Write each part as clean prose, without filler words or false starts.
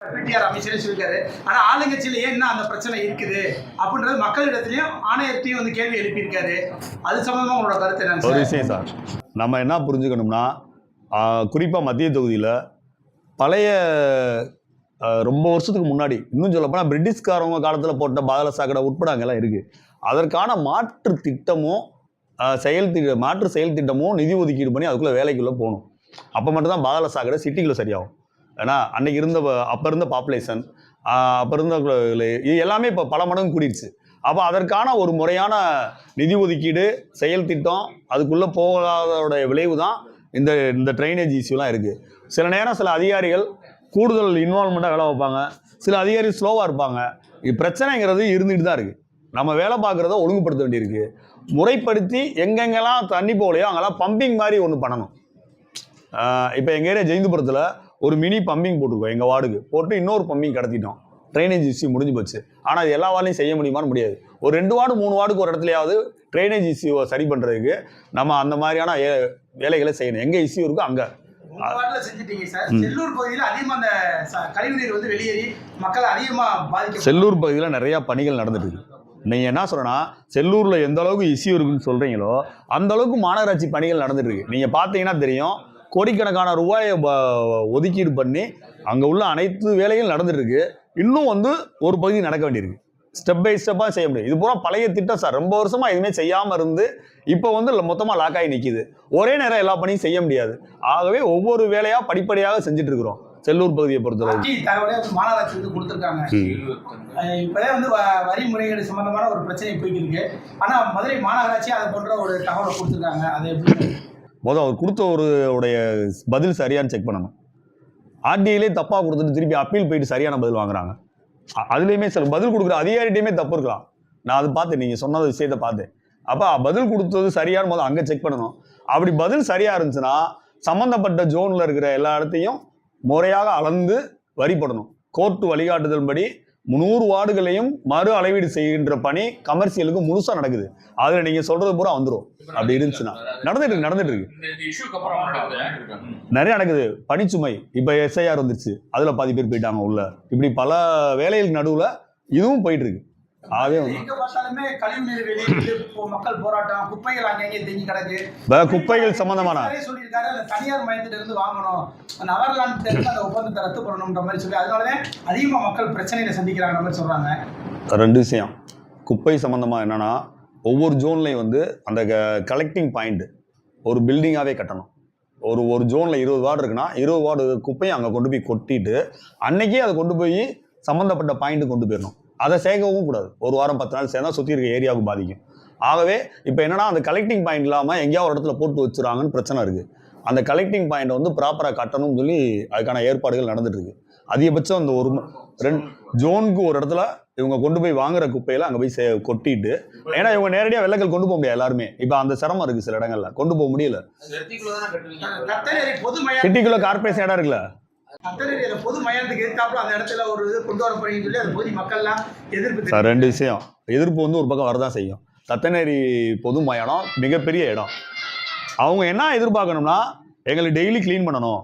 PTR அமைச்சரே சொல்லியிருக்காரு. ஆனால் ஆளுங்கட்சியில் ஏன் அந்த பிரச்சனை இருக்குது அப்படின்றது மக்களிடத்துலையும் ஆணையர்த்தையும் வந்து கேள்வி எழுப்பியிருக்காரு. அது சம்பந்தமாக உங்களோட கருத்து என்ன? ஒரு விஷயம் சார், நம்ம என்ன புரிஞ்சுக்கணும்னா, குறிப்பாக மத்திய தொகுதியில் பழைய ரொம்ப வருஷத்துக்கு முன்னாடி, இன்னும் சொல்லப்போனால் பிரிட்டிஷ்காரவங்க காலத்தில் போட்ட பாதாள சாக்கடை உட்பட அங்கெல்லாம் இருக்குது. அதற்கான மாற்று திட்டமும் மாற்று செயல் திட்டமும் நிதி ஒதுக்கீடு பண்ணி அதுக்குள்ளே வேலைக்குள்ளே போகணும். அப்போ மட்டும்தான் பாதாள சாக்கடை சிட்டிக்குள்ளே சரியாகும். ஏன்னா அன்றைக்கி அப்போ இருந்த பாப்புலேஷன், அப்போ இருந்த இது எல்லாமே இப்போ பல மடங்கு கூடிடுச்சு. அப்போ அதற்கான ஒரு முறையான நிதி ஒதுக்கீடு செயல் திட்டம் அதுக்குள்ளே போகாதோடைய விளைவு தான் இந்த ட்ரைனேஜ் இஷ்யூலாம் இருக்குது. சில நேரம் சில அதிகாரிகள் கூடுதல் இன்வால்மெண்ட்டாக வேலை வைப்பாங்க, சில அதிகாரிகள் ஸ்லோவாக இருப்பாங்க. பிரச்சனைங்கிறது இருந்துகிட்டு தான் இருக்குது. நம்ம வேலை பார்க்குறத ஒழுங்குபடுத்த வேண்டியிருக்கு. முறைப்படுத்தி எங்கெங்கெல்லாம் தண்ணி போகலையோ அங்கெல்லாம் பம்பிங் மாதிரி ஒன்று பண்ணணும். இப்போ எங்கள் ஏரியா ஜெயந்துபுரத்தில் ஒரு மினி பம்பிங் போட்டிருக்கோம், எங்கள் வார்டுக்கு போட்டு இன்னொரு பம்பிங் கடத்திட்டோம். ட்ரைனேஜ் இஷ்யூ முடிஞ்சு போச்சு. ஆனால் அது எல்லா வார்டையும் செய்ய முடியுமான்னு முடியாது. ஒரு 2 வார்டு 3 வார்டுக்கு ஒரு இடத்துலையாவது ட்ரைனேஜ் இஷ்யூவை சரி பண்ணுறதுக்கு நம்ம அந்த மாதிரியான வேலைகளை செய்யணும். எங்கே இஷ்யூ இருக்கோ அங்கே செஞ்சுட்டீங்க சார். செல்லூர் பகுதியில் அதிகமாக அந்த கழிவுநீர் வந்து வெளியேறி மக்கள் அதிகமாக பாதிக்க. செல்லூர் பகுதியில் நிறையா பணிகள் நடந்துட்டு இருக்கு. நீங்கள் என்ன சொல்கிறேன்னா, செல்லூரில் எந்த அளவுக்கு இஷ்யூ இருக்குன்னு சொல்கிறீங்களோ அந்த அளவுக்கு மாநகராட்சி பணிகள் நடந்துட்டு இருக்கு. நீங்கள் பார்த்தீங்கன்னா தெரியும், கோடிக்கணக்கான ரூபாயை ஒதுக்கீடு பண்ணி அங்கே உள்ள அனைத்து வேலைகளும் நடந்துட்டு இருக்கு. இன்னும் வந்து ஒரு பகுதி நடக்க வேண்டியிருக்கு. ஸ்டெப் பை ஸ்டெப்பாக செய்ய முடியும். இது பூரா பழைய திட்டம் சார். ரொம்ப வருஷமாக எதுவுமே செய்யாமல் இருந்து இப்போ வந்து மொத்தமாக லாக் ஆகி நிற்கிது. ஒரே நேரம் எல்லா பணியும் செய்ய முடியாது. ஆகவே ஒவ்வொரு வேலையாக படிப்படியாக செஞ்சுட்டு இருக்கிறோம். செல்லூர் பகுதியை பொறுத்தவரை மாநகராட்சி வந்து கொடுத்துருக்காங்க. இப்போதே வந்து வரி முறைகேடு சம்பந்தமான ஒரு பிரச்சனை போய்க்கு இருக்கு. ஆனால் மதுரை மாநகராட்சி அதை போன்ற ஒரு தகவலை கொடுத்துருக்காங்க. அதை எப்படி அவர் கொடுத்த உடைய பதில் சரியானு செக் பண்ணணும். ஆர்டிஐலே தப்பாக கொடுத்துட்டு திருப்பி அப்பீல் போயிட்டு சரியான பதில் வாங்குறாங்க. அதுலேயுமே சில பதில் கொடுக்குற அதிகாரிகிட்டையுமே தப்பு இருக்கலாம். நான் அதை பார்த்தேன், நீங்கள் சொன்ன விஷயத்தை பார்த்தேன். அப்போ பதில் கொடுத்தது சரியான போது அங்கே செக் பண்ணணும். அப்படி பதில் சரியாக இருந்துச்சுன்னா சம்மந்தப்பட்ட ஜோனில் இருக்கிற எல்லா இடத்தையும் முறையாக அளந்து வரி போடணும். கோர்ட்டு வழிகாட்டுதல் படி 300 வார்டுகளையும் மறு அளவீடு செய்கின்ற பணி கமர்ஷியலுக்கு முழுசாக நடக்குது. அதில் நீங்கள் சொல்கிறது பூரா வந்துடும். அப்படி இருந்துச்சுன்னா நடந்துட்டு இருக்கு. நிறைய நடக்குது. பணிச்சுமை இப்போ எஸ்ஐஆர் வந்துருச்சு, அதில் பாதி பேர் போயிட்டாங்க உள்ள. இப்படி பல வேலைகளுக்கு நடுவில் இதுவும் போயிட்டு இருக்கு. குப்பைகள் சம்பந்தமான தனியார் மையத்திலிருந்து வாங்கணும், அந்த ஒப்பந்தத்தை ரத்து பண்ணணும்ன்ற மாதிரி சொல்லி அதனாலதான் அதிகமாக மக்கள் பிரச்சனைகளை சந்திக்கிறாங்க மாதிரி சொல்றாங்க. 2 விஷயம் குப்பை சம்பந்தமா என்னன்னா, ஒவ்வொரு ஜோன்லையும் வந்து அந்த கலெக்டிங் பாயிண்ட் ஒரு பில்டிங்காகவே கட்டணும். ஒரு ஜோனில் 20 வார்டு இருக்குன்னா 20 வார்டு குப்பையும் அங்கே கொண்டு போய் கொட்டிட்டு அன்னைக்கே அதை கொண்டு போய் சம்மந்தப்பட்ட பாயிண்ட்டு கொண்டு போயிடணும். அதை சேர்க்கவும் கூடாது. ஒரு வாரம் 10 நாள் சேர்ந்தா சுற்றி இருக்க ஏரியாவுக்கு பாதிக்கும். ஆகவே இப்போ என்னன்னா, அந்த கலெக்டிங் பாயிண்ட் இல்லாமல் எங்கேயாவது ஒரு இடத்துல போட்டு வச்சுறாங்கன்னு பிரச்சனை இருக்குது. அந்த கலெக்டிங் பாயிண்ட்டை வந்து ப்ராப்பராக கட்டணும்னு சொல்லி அதுக்கான ஏற்பாடுகள் நடந்துட்டு இருக்கு. அதிகபட்சம் அந்த 2 ஜோனுக்கு ஒரு இடத்துல இவங்க கொண்டு போய் வாங்குற குப்பையில அங்கே போய் கொட்டிட்டு, ஏன்னா இவங்க நேரடியாக வெள்ளக்கல் கொண்டு போக முடியாது எல்லாருமே. இப்போ அந்த சிரமம் இருக்குது, சில இடங்கள்ல கொண்டு போக முடியல. சிட்டிக்குள்ள கார்பரேஷன் இடம் இருக்குல்ல, பொது மையத்துக்கு எதிர்த்தாப்புல அந்த இடத்துல ஒரு இது கொண்டு வர போறீங்கன்னு சொல்லி அந்த பொது மக்கள்லாம் எதிர்ப்பு. 2 விஷயம். எதிர்ப்பு வந்து ஒரு பக்கம் வரதான் செய்யும். தத்தநேரி பொது மயானம் மிகப்பெரிய இடம். அவங்க என்ன எதிர்பார்க்கணும்னா, எங்களுக்கு டெய்லி கிளீன் பண்ணணும்,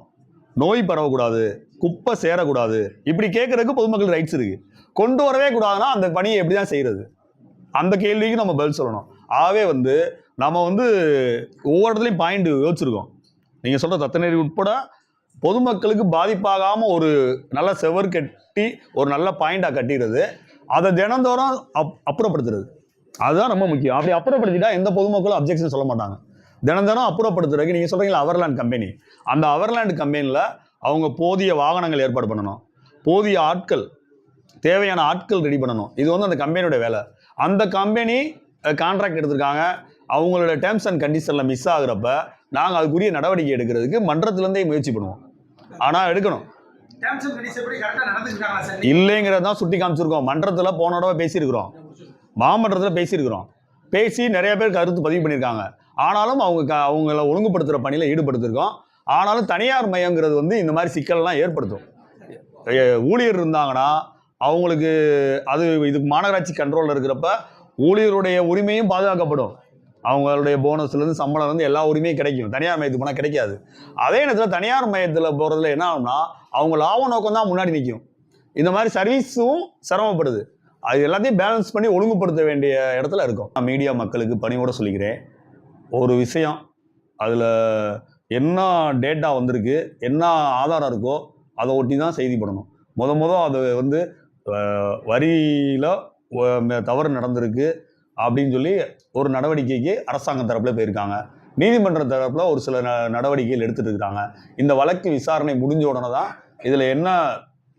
நோய் பரவக்கூடாது, குப்பை சேரக்கூடாது, இப்படி கேட்கறதுக்கு பொதுமக்கள் ரைட்ஸ் இருக்கு. கொண்டு வரவே கூடாதுன்னா அந்த பணியை எப்படி தான் செய்யறது? அந்த கேள்விக்கு நம்ம பதில் சொல்லணும். ஆகவே வந்து நம்ம வந்து ஒவ்வொரு இடத்துலையும் பாயிண்ட் யோசிச்சிருக்கோம். நீங்கள் சொல்கிற தத்தநேரி உட்பட பொதுமக்களுக்கு பாதிப்பாகாமல் ஒரு நல்ல செவர் கட்டி ஒரு நல்ல பாயிண்டாக கட்டிடுறது, அதை தினந்தோறும் அப்புறப்படுத்துறது, அதுதான் ரொம்ப முக்கியம். அப்படி அப்புறப்படுத்திட்டா எந்த பொதுமக்களும் அப்ஜெக்ஷன் சொல்ல மாட்டாங்க. தினந்தோறும் அப்புறப்படுத்துறதுக்கு நீங்கள் சொல்கிறீங்களா அவர்லேண்ட் கம்பெனி, அந்த அவர்லேண்ட் கம்பெனியில் அவங்க போதிய வாகனங்கள் ஏற்பாடு பண்ணணும், போதிய ஆட்கள், தேவையான ஆட்கள் ரெடி பண்ணணும். இது வந்து அந்த கம்பெனியோட வேலை. அந்த கம்பெனி கான்ட்ராக்ட் எடுத்திருக்காங்க, அவங்களோட டேர்ம்ஸ் அண்ட் கண்டிஷனில் மிஸ் ஆகுறப்ப நாங்கள் அதுக்குரிய நடவடிக்கை எடுக்கிறதுக்கு மன்றத்திலேருந்தே முயற்சி பண்ணுவோம். ஆனால் எடுக்கணும். இல்லைங்கிறது தான் சுட்டி காமிச்சிருக்கோம். மன்றத்தில் போன தடவை பேசியிருக்கிறோம், மாமன்றத்தில் பேசியிருக்கிறோம். பேசி நிறைய பேர் கருத்து பதிவு பண்ணியிருக்காங்க. ஆனாலும் அவங்கள ஒழுங்குபடுத்துகிற பணியில் ஈடுபடுத்திருக்கோம். ஆனாலும் தனியார் மையங்கிறது வந்து இந்த மாதிரி சிக்கல்லாம் ஏற்படுத்தும். ஊழியர் இருந்தாங்கன்னா அவங்களுக்கு அது இதுக்கு மாநகராட்சி கண்ட்ரோலில் இருக்கிறப்ப ஊழியருடைய உரிமையும் பாதுகாக்கப்படும். அவங்களுடைய போனஸ்லேருந்து சம்பளம் வந்து எல்லா உரிமையும் கிடைக்கும். தனியார் மையத்துக்கு போனால் கிடைக்காது. அதே நேரத்தில் தனியார் மையத்தில் போகிறதுல என்ன ஆகும்னா, அவங்க லாப நோக்கம் தான் முன்னாடி நிற்கும். இந்த மாதிரி சர்வீஸும் சிரமப்படுது. அது எல்லாத்தையும் பேலன்ஸ் பண்ணி ஒழுங்குபடுத்த வேண்டிய இடத்துல இருக்கும். நான் மீடியா மக்களுக்கு பணிவோட சொல்லிக்கிறேன், ஒரு விஷயம் அதில் என்ன டேட்டா வந்திருக்கு, என்ன ஆதாரம் இருக்கோ அதை ஒட்டி தான் செய்தி பண்ணணும். அது வந்து வரியில் தவறு நடந்திருக்கு அப்படின்னு சொல்லி ஒரு நடவடிக்கைக்கு அரசாங்கம் தரப்பில் போயிருக்காங்க. நீதிமன்ற தரப்பில் ஒரு சில நடவடிக்கைகள் எடுத்துகிட்டு இருக்கிறாங்க. இந்த வழக்கு விசாரணை முடிஞ்ச உடனே தான் இதில்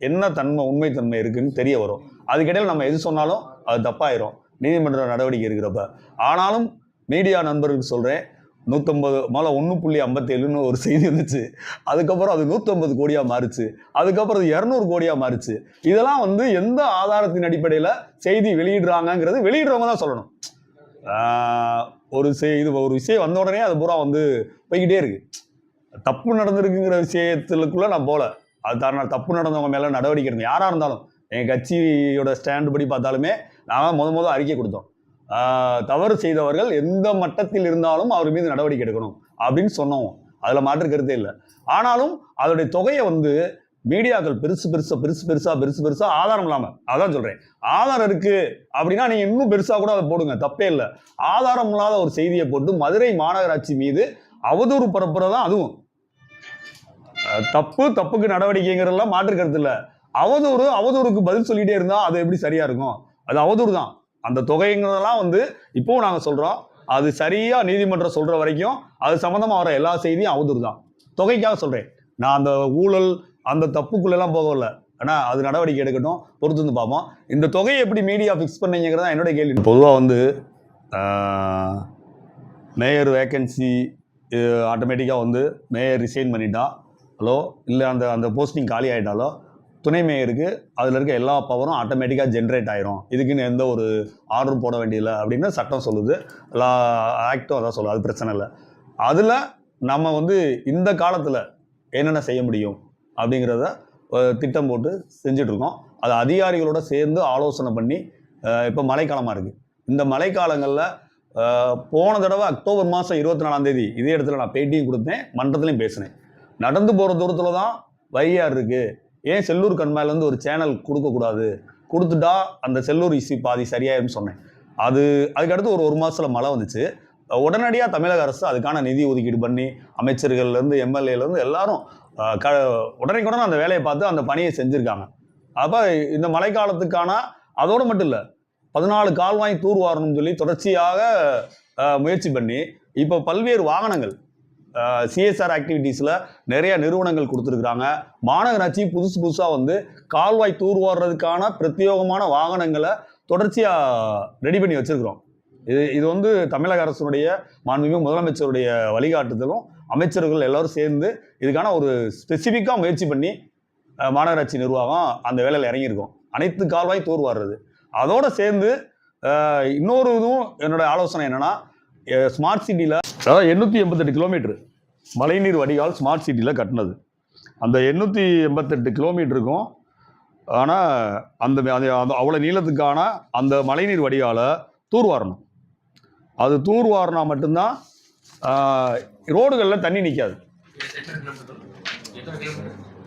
என்ன தன்மை உண்மைத்தன்மை இருக்குன்னு தெரிய வரும். அதுக்கிடையில் நம்ம எது சொன்னாலும் அது தப்பாயிரும் நீதிமன்ற நடவடிக்கை இருக்கிறப்ப. ஆனாலும் மீடியா நண்பர்களுக்கு சொல்கிறேன், 150 முதல்ல 1.57ன்னு ஒரு செய்தி வந்துச்சு. அதுக்கப்புறம் அது 150 கோடியாக மாறிச்சு. அதுக்கப்புறம் அது 200 கோடியாக மாறிச்சு. இதெல்லாம் வந்து எந்த ஆதாரத்தின் அடிப்படையில் செய்தி வெளியிடுறாங்கிறது வெளியிடுறவங்க தான் சொல்லணும். ஒரு விஷயம் வந்த உடனே அது பூரா வந்து போய்கிட்டே இருக்கு. தப்பு நடந்திருக்குங்கிற விஷயத்துக்குள்ளே நான் போகல. அது தர தப்பு நடந்தவங்க மேலே நடவடிக்கை எடுங்க. யாராக இருந்தாலும் எங்கள் கட்சியோட ஸ்டாண்டு படி பார்த்தாலுமே நாங்கள் முதல் அறிக்கை கொடுத்தோம். தவறு செய்தவர்கள் எந்த மட்டத்தில் இருந்தாலும் அவர் மீது நடவடிக்கை எடுக்கணும் அப்படின்னு சொன்னோம். அதில் மாற்று கருத்தே இல்லை. ஆனாலும் அதோடைய தொகையை வந்து மீடியாக்கள் பெருசா ஆதாரம் இல்லாமல், அதான் சொல்கிறேன், ஆதாரம் இருக்குது அப்படின்னா நீங்கள் இன்னும் பெருசாக கூட அதை போடுங்க, தப்பே இல்லை. ஆதாரம் இல்லாத ஒரு செய்தியை போட்டு மதுரை மாநகராட்சி மீது அவதூறு பரப்புறதான் அதுவும் தப்புக்கு நடவடிக்கைங்கிறதெல்லாம் மாற்று கருத்து இல்லை. அவதூறுக்கு பதில் சொல்லிட்டே இருந்தால் அது எப்படி சரியா இருக்கும்? அது அவதூறு தான். அந்த தொகைங்கிறதெல்லாம் வந்து இப்போவும் நாங்கள் சொல்கிறோம், அது சரியா நீதிமன்றம் சொல்ற வரைக்கும் அது சம்மந்தமாக வர எல்லா செய்தியும் அவதூறு தான். தொகைக்காக சொல்கிறேன், நான் அந்த ஊழல் அந்த தப்புக்குள்ளெல்லாம் போகல. ஆனால் அது நடவடிக்கை எடுக்கட்டும், பொறுத்து வந்து பார்ப்போம். இந்த தொகையை எப்படி மீடியா ஃபிக்ஸ் பண்ணீங்கிறதா என்னோட கேள்வி. பொதுவாக வந்து மேயர் வேக்கன்சி ஆட்டோமேட்டிக்காக வந்து மேயர் ரிசைன் பண்ணிட்டா இல்லை அந்த போஸ்டிங் காலி ஆகிட்டாலோ துணை மேயருக்கு அதில் இருக்க எல்லா பவரும் ஆட்டோமேட்டிக்காக ஜென்ரேட் ஆயிரும். இதுக்குன்னு எந்த ஒரு ஆர்டரும் போட வேண்டியதில்லை அப்படின்னு சட்டம் சொல்லுது. எல்லா ஆக்டும் அதான் சொல்லுது, அது பிரச்சனை இல்லை. அதில் நம்ம வந்து இந்த காலத்தில் என்னென்ன செய்ய முடியும் அப்படிங்கிறத திட்டம் போட்டு செஞ்சிட்ருக்கோம். அது அதிகாரிகளோட சேர்ந்து ஆலோசனை பண்ணி, இப்போ மழைக்காலமாக இருக்குது. இந்த மழைக்காலங்களில் போன தடவை அக்டோபர் மாதம் 24 இதே இடத்துல நான் பேட்டியும் கொடுத்தேன், மன்றத்துலையும் பேசினேன். நடந்து போகிற தூரத்தில் தான் வைஆர் இருக்குது, ஏன் செல்லூர் கண்மாயிலேருந்து ஒரு சேனல் கொடுக்கக்கூடாது, கொடுத்துட்டா அந்த செல்லூர் இஷ்யூ பாதி சரியாயிருன்னு சொன்னேன். அதுக்கடுத்து ஒரு மாதத்தில் மழை வந்துச்சு. உடனடியாக தமிழக அரசு அதுக்கான நிதி ஒதுக்கீடு பண்ணி அமைச்சர்கள்லேருந்து எம்எல்ஏலேருந்து எல்லாரும் உடனே அந்த வேலையை பார்த்து அந்த பணியை செஞ்சுருக்காங்க. அப்போ இந்த மழைக்காலத்துக்கான அதோடு மட்டும் இல்லை, 14 கால்வாய் தூர் வாரணும்னு சொல்லி தொடர்ச்சியாக முயற்சி பண்ணி இப்போ பல்வேறு வாகனங்கள் சிஎஸ்ஆர் ஆக்டிவிட்டீஸில் நிறைய நிறுவனங்கள் கொடுத்துருக்குறாங்க. மாநகராட்சி புதுசாக வந்து கால்வாய் தூர் வாடுறதுக்கான பிரத்யேகமான வாகனங்களை தொடர்ச்சியாக ரெடி பண்ணி வச்சுருக்குறோம். இது வந்து தமிழக அரசுடைய மாண்புமிகு முதலமைச்சருடைய வழிகாட்டுதலும் அமைச்சர்கள் எல்லோரும் சேர்ந்து இதுக்கான ஒரு ஸ்பெசிஃபிக்காக முயற்சி பண்ணி மாநகராட்சி நிர்வாகம் அந்த வேலையில் இறங்கியிருக்கோம். அனைத்து கால்வாய் தூர் வாடுறது. அதோடு சேர்ந்து இன்னொரு இதுவும் என்னோட ஆலோசனை என்னென்னா, ஸ்மார்ட் சிட்டியில் அதாவது 888 கிலோமீட்டர் மழைநீர் வடிகால் ஸ்மார்ட் சிட்டியில் கட்டினது. அந்த 888 கிலோமீட்டருக்கும் ஆனால் அந்த அவ்வளோ நீளத்துக்கான அந்த மழைநீர் வடிகாலை தூர்வாரணும். அது தூர்வாரினா மட்டும்தான் ரோடுகளில் தண்ணி நிற்காது.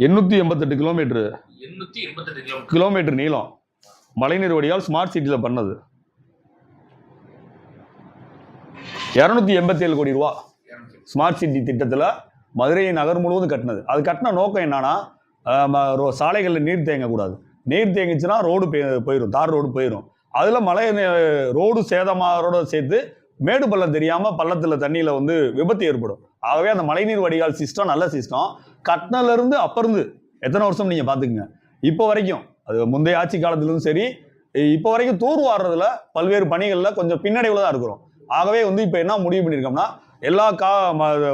888 கிலோமீட்டர் நீளம் மழைநீர் வடிகால் ஸ்மார்ட் சிட்டியில் பண்ணது. 287 கோடி ரூபா ஸ்மார்ட் சிட்டி திட்டத்தில் மதுரை நகர் முழுவதும் கட்டினது. அது கட்டின நோக்கம் என்னன்னா, சாலைகளில் நீர் தேங்கக்கூடாது. நீர் தேங்கிச்சுன்னா ரோடு போயிடும், தார் ரோடு போயிடும். அதில் மழை ரோடு சேதமாகறோட சேர்த்து மேடு பள்ளம் தெரியாமல் பள்ளத்தில் தண்ணியில் வந்து விபத்து ஏற்படும். ஆகவே அந்த மழைநீர் வடிகால் சிஸ்டம் நல்ல சிஸ்டம். கட்டினிலேருந்து அப்போருந்து எத்தனை வருஷம் நீங்கள் பார்த்துக்குங்க, இப்போ வரைக்கும் அது முந்தைய ஆட்சி காலத்துலேருந்து சரி இப்போ வரைக்கும் தூர் வாடுறதுல பல்வேறு பணிகளில் கொஞ்சம் பின்னடைவில் தான் இருக்கிறோம். ஆகவே வந்து இப்போ என்ன முடிவு பண்ணியிருக்கோம்னா, எல்லா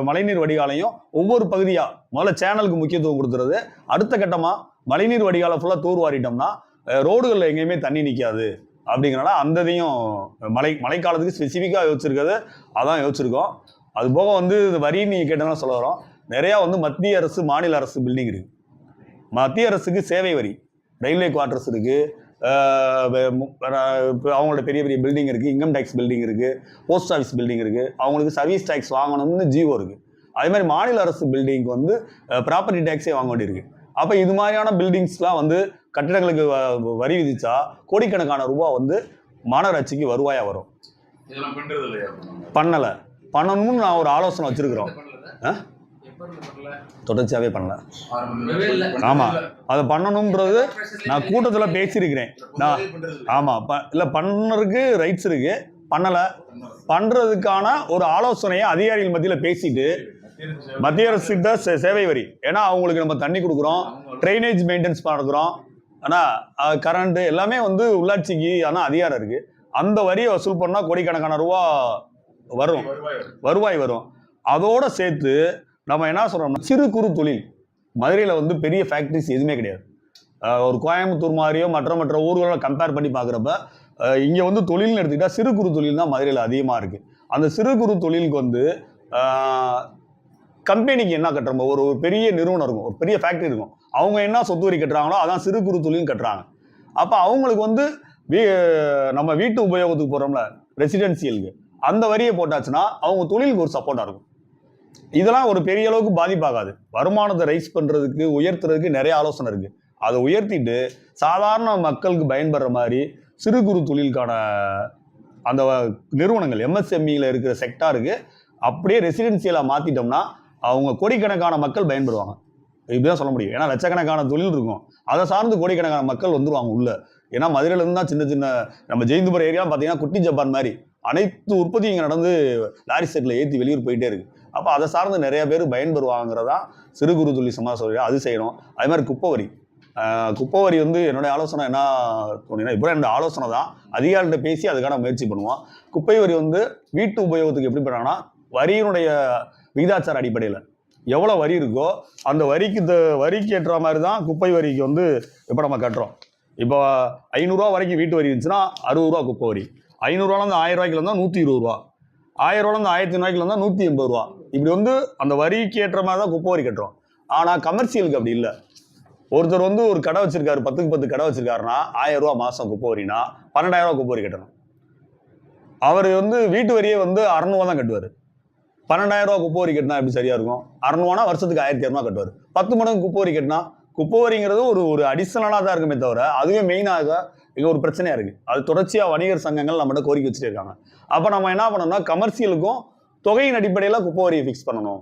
மழைநீர் வடிகாலையும் ஒவ்வொரு பகுதியாக முதல்ல சேனலுக்கு முக்கியத்துவம் கொடுத்துறது. அடுத்த கட்டமாக மழைநீர் வடிகாலை ஃபுல்லாக தூர் வாரிட்டோம்னா ரோடுகளில் எங்கேயுமே தண்ணி நிற்காது. அப்படிங்கிறனால அந்த இதையும் மழைக்காலத்துக்கு ஸ்பெசிஃபிக்காக யோசிச்சிருக்கிறது, அதான் யோசிச்சிருக்கோம். அது போக வந்து வரி நீங்கள் கேட்டதான் சொல்ல வரோம். நிறையா வந்து மத்திய அரசு மாநில அரசு பில்டிங் இருக்குது. மத்திய அரசுக்கு சேவை வரி, ரயில்வே குவார்ட்டர்ஸ் இருக்குது, அவங்களோட பெரிய பெரிய பில்டிங் இருக்குது, இன்கம் டேக்ஸ் பில்டிங் இருக்குது, போஸ்ட் ஆஃபீஸ் பில்டிங் இருக்குது, அவங்களுக்கு சர்வீஸ் டேக்ஸ் வாங்கணும்னு ஜீவோ இருக்குது. அதே மாதிரி மாநில அரசு பில்டிங்க்கு வந்து ப்ராப்பர்ட்டி டேக்ஸே வாங்க வேண்டியிருக்கு. அப்போ இது மாதிரியான பில்டிங்ஸ்லாம் வந்து கட்டிடங்களுக்கு வரி விதிச்சா கோடிக்கணக்கான ரூபா வந்து மாநகராட்சிக்கு வருவாயா வரும். பண்ணலை, பண்ணணும்னு நான் ஒரு ஆலோசனை வச்சிருக்கிறோம். தொடர்ச்சியாகவே பண்ணல. ஆமாம், அதை பண்ணணுன்றது நான் கூட்டத்தில் பேசியிருக்கிறேன். நான் ஆமாம் இல்லை பண்ணுறதுக்கு ரைட்ஸ் இருக்கு, பண்ணலை. பண்ணுறதுக்கான ஒரு ஆலோசனையை அதிகாரிகள் மத்தியில் பேசிட்டு மத்திய அரசுகிட்ட சேவை வரி, ஏன்னா அவங்களுக்கு நம்ம தண்ணி கொடுக்குறோம், ட்ரைனேஜ் மெயின்டெனன்ஸ் பண்ணுறோம், ஆனால் கரண்ட் எல்லாமே வந்து உள்ளாட்சிக்கு ஆனால் அதிகாரம் இருக்குது. அந்த வரியை வசூல் பண்ணால் கோடிக்கணக்கான ரூபா வரும், வருவாய் வரும். அதோடு சேர்த்து நம்ம என்ன சொல்கிறோம்னா சிறு குறு தொழில் மதுரையில் வந்து பெரிய ஃபேக்ட்ரிஸ் எதுவுமே கிடையாது. ஒரு கோயம்புத்தூர் மாதிரியோ மற்ற ஊர்களை கம்பேர் பண்ணி பார்க்குறப்ப இங்கே வந்து தொழில்னு எடுத்துக்கிட்டால் சிறு குறு தொழில் தான் மதுரையில் அதிகமாக இருக்குது. அந்த சிறு குறு தொழிலுக்கு வந்து கம்பெனிக்கு என்ன கட்டுறோமோ, ஒரு பெரிய நிறுவனம் இருக்கும், ஒரு பெரிய ஃபேக்ட்ரி இருக்கும், அவங்க என்ன சொத்து வரி கட்டுறாங்களோ அதான் சிறு குறு தொழில்னு கட்டுறாங்க. அப்போ அவங்களுக்கு வந்து நம்ம வீட்டு உபயோகத்துக்கு போகிறோம்ல ரெசிடென்சியலுக்கு, அந்த வரியை போட்டாச்சுன்னா அவங்க தொழிலுக்கு ஒரு சப்போர்ட்டாக இருக்கும். இதெல்லாம் ஒரு பெரிய அளவுக்கு பாதிப்பாகாது. வருமானத்தை ரைஸ் பண்ணுறதுக்கு உயர்த்துறதுக்கு நிறைய ஆலோசனை இருக்குது. அதை உயர்த்திட்டு சாதாரண மக்களுக்கு பயன்படுற மாதிரி சிறு குறு தொழிலுக்கான அந்த நிறுவனங்கள் எம்எஸ்எம்இயில் இருக்கிற செக்டாருக்கு அப்படியே ரெசிடென்சியலாக மாற்றிட்டோம்னா அவங்க கோடிக்கணக்கான மக்கள் பயன்படுவாங்க. இப்படிதான் சொல்ல முடியும். ஏன்னா லட்சக்கணக்கான தொழில் இருக்கும், அதை சார்ந்து கோடிக்கணக்கான மக்கள் வந்துருவாங்க உள்ள. ஏன்னா மதுரையிலேருந்து தான் சின்ன நம்ம ஜெயந்துபுரம் ஏரியா பார்த்தீங்கன்னா குட்டி ஜப்பான் மாதிரி அனைத்து உற்பத்தியும் இங்கே நடந்து லாரி செட்டில் ஏற்றி வெளியூர் போயிட்டே இருக்கு. அப்போ அதை சார்ந்து நிறைய பேர் பயன்பெறுவாங்கிறதா சிறு குறு தொழில் சமாஜ சொல்கிறேன். அது செய்யணும். அதே மாதிரி குப்பை வரி வந்து என்னுடைய ஆலோசனை என்ன தோணுன்னா, இப்போ என்னோட ஆலோசனை தான், அதிகாரிகிட்ட பேசி அதுக்கான முயற்சி பண்ணுவோம். குப்பை வரி வந்து வீட்டு உபயோகத்துக்கு எப்படி பண்ணாங்கன்னா வரியினுடைய விகிதாச்சார அடிப்படையில் எவ்வளோ வரி இருக்கோ அந்த வரிக்கு ஏற்ற மாதிரி தான் குப்பை வரிக்கு வந்து இப்போ நம்ம கட்டுறோம். இப்போ 500 ரூபா வரைக்கும் வீட்டு வரி இருந்துச்சுன்னா 60 ரூபா குப்பை வரி, 500 ரூபாலேருந்து 1000 ரூபாய்க்குல இருந்தால் 120 ரூபா, 1000 ரூபாலேருந்து 1500 ரூபாய்க்குல இருந்தால் 180 ரூபா. இப்படி வந்து அந்த வரிக்கு ஏற்ற மாதிரி தான் குப்பை வரி கட்டுறோம். ஆனால் கமர்ஷியலுக்கு அப்படி இல்லை. ஒருத்தர் வந்து ஒரு கடை வச்சிருக்காரு, 10க்கு 10 கடை வச்சிருக்காருன்னா 1000 ரூபா மாதம் குப்பை வரினா 12000 ரூபா குப்பை வரி கட்டணும். அவர் வந்து வீட்டு வரியே வந்து 600 தான் கட்டுவார். 12000 ரூபா குப்பை வரி கட்டினா எப்படி சரியா இருக்கும்? 600 வருஷத்துக்கு 1200 கட்டுவார். 10 மடங்கு குப்பை வரி கட்டினா குப்பை வரிங்கிறது ஒரு அடிஷனலாக தான் இருக்குமே தவிர அதுவே மெயினாக இங்கே ஒரு பிரச்சனையாக இருக்குது. அது தொடர்ச்சியாக வணிகர் சங்கங்கள் நம்மகிட்ட கோரிக்கை வச்சுட்டு இருக்காங்க. அப்போ நம்ம என்ன பண்ணணும்னா கமர்ஷியலுக்கும் தொகையின் அடிப்படையில் குப்பை வரியை ஃபிக்ஸ் பண்ணணும்.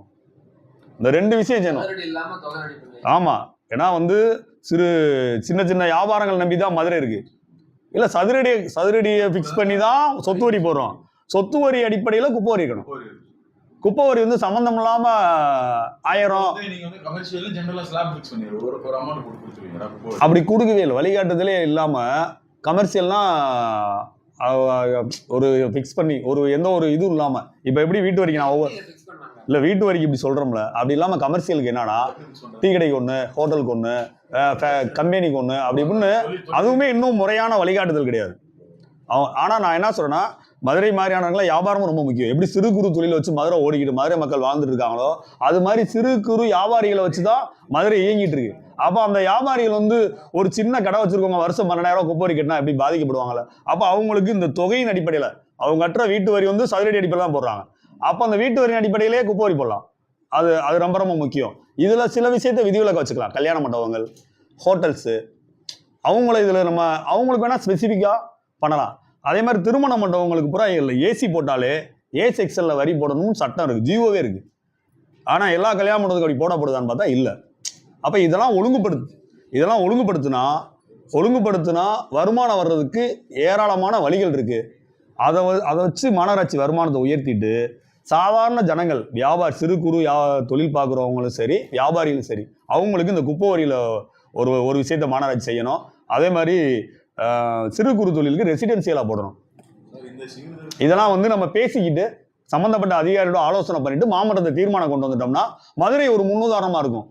இந்த 2 விஷயம் செய்யணும். ஆமாம், ஏன்னா வந்து சின்ன வியாபாரங்கள் நம்பி தான் மதுரை இருக்குது. இல்லை சதுரடியை ஃபிக்ஸ் பண்ணி தான் சொத்து வரி போடுறோம். சொத்து வரி அடிப்படையில் குப்பை வரி இருக்கணும். குப்பை வரி வந்து சம்மந்தம் இல்லாம 1000 அப்படி கொடுக்கவே இல்லை. வழிகாட்டுதலே இல்லாம கமர்ஷியல்லாம் ஒரு ஃபிக்ஸ் பண்ணி எந்த ஒரு இதுவும் இல்லாம இப்போ எப்படி வீட்டு வரிக்கு நான் இல்லை வீட்டு வரிக்கு இப்படி சொல்றோம்ல, அப்படி இல்லாம கமர்ஷியலுக்கு என்னன்னா டீ கடைக்கு ஒன்று, ஹோட்டலுக்கு ஒன்று, கம்பெனிக்கு ஒன்று, அப்படி இப்படின்னு அதுவுமே இன்னும் முறையான வழிகாட்டுதல் கிடையாது. ஆனால் நான் என்ன சொல்றேன்னா மதுரை மாதிரியானவங்கள வியாபாரமும் ரொம்ப முக்கியம். எப்படி சிறு குறு தொழிலை வச்சு மதுரை ஓடிக்கிட்டு மதுரை மக்கள் வாழ்ந்துட்டு இருக்காங்களோ அது மாதிரி சிறு குறு வியாபாரிகளை வச்சு தான் மதுரை இயங்கிட்டு இருக்கு. அப்போ அந்த வியாபாரிகள் வந்து ஒரு சின்ன கடை வச்சிருக்கவங்க வருஷம் 12000 ரூபா குப்பை வரி கட்டினா எப்படி பாதிக்கப்படுவாங்களே. அப்போ அவங்களுக்கு இந்த தொகையின் அடிப்படையில் அவங்க கட்டுற வீட்டு வரி வந்து சதுரடி அடிப்படையில் தான் போடுறாங்க. அப்போ அந்த வீட்டு வரி அடிப்படையிலேயே குப்பை வரி போடலாம். அது ரொம்ப ரொம்ப முக்கியம். இதில் சில விஷயத்தை விதிவிலக்கு வச்சுக்கலாம். கல்யாண மண்டபங்கள், ஹோட்டல்ஸு, அவங்கள இதில் நம்ம அவங்களுக்கு வேணால் ஸ்பெசிஃபிக்காக பண்ணலாம். அதே மாதிரி திருமண மண்டபங்களுக்கு பூரா ஏசி போட்டாலே ஏ செக்ஷனில் வரி போடணும்னு சட்டம் இருக்குது, ஜிஓவே இருக்குது. ஆனால் எல்லா கல்யாண மண்டபத்துக்கு அப்படி போடப்படுதான்னு பார்த்தா இல்லை. அப்போ இதெல்லாம் ஒழுங்குபடுத்தினா வருமானம் வர்றதுக்கு ஏராளமான வழிகள் இருக்குது. அதை வச்சு மாநகராட்சி வருமானத்தை உயர்த்திட்டு சாதாரண ஜனங்கள் சிறு குறு தொழில் பார்க்குறவங்களும் சரி வியாபாரிகளும் சரி அவங்களுக்கு இந்த குப்பை வரியில் ஒரு விஷயத்தை மாநகராட்சி செய்யணும். அதே மாதிரி சிறு குறு தொழிலுக்கு ரெசிடென்சியலாக போடணும். இதெல்லாம் வந்து நம்ம பேசிக்கிட்டு சம்மந்தப்பட்ட அதிகாரியோட ஆலோசனை பண்ணிட்டு மாமன்றத்தை தீர்மானம் கொண்டு வந்துட்டோம்னா மதுரை ஒரு முன்னுதாரணமாக இருக்கும்.